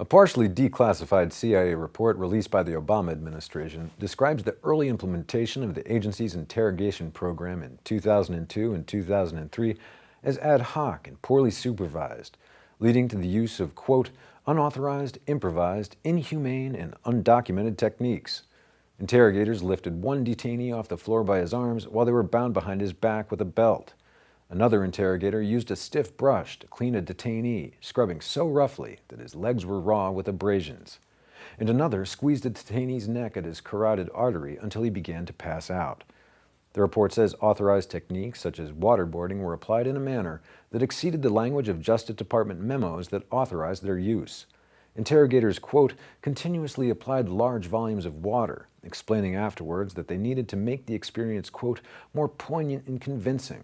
A partially declassified CIA report released by the Obama administration describes the early implementation of the agency's interrogation program in 2002 and 2003 as ad hoc and poorly supervised, leading to the use of, quote, unauthorized, improvised, inhumane, and undocumented techniques. Interrogators lifted one detainee off the floor by his arms while they were bound behind his back with a belt. Another interrogator used a stiff brush to clean a detainee, scrubbing so roughly that his legs were raw with abrasions. And another squeezed the detainee's neck at his carotid artery until he began to pass out. The report says authorized techniques such as waterboarding were applied in a manner that exceeded the language of Justice Department memos that authorized their use. Interrogators, quote, continuously applied large volumes of water, explaining afterwards that they needed to make the experience, quote, more poignant and convincing.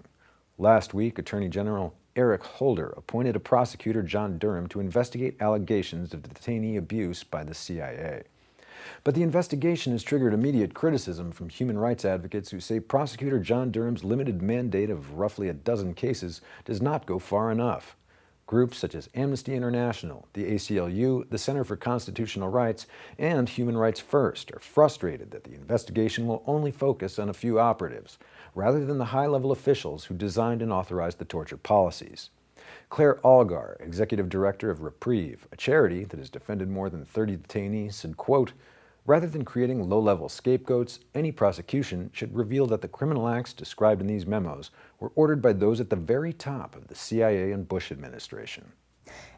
Last week, Attorney General Eric Holder appointed a prosecutor, John Durham, to investigate allegations of detainee abuse by the CIA. But the investigation has triggered immediate criticism from human rights advocates who say Prosecutor John Durham's limited mandate of roughly a dozen cases does not go far enough. Groups such as Amnesty International, the ACLU, the Center for Constitutional Rights, and Human Rights First are frustrated that the investigation will only focus on a few operatives, rather than the high-level officials who designed and authorized the torture policies. Claire Algar, executive director of Reprieve, a charity that has defended more than 30 detainees, said, quote, rather than creating low-level scapegoats, any prosecution should reveal that the criminal acts described in these memos were ordered by those at the very top of the CIA and Bush administration.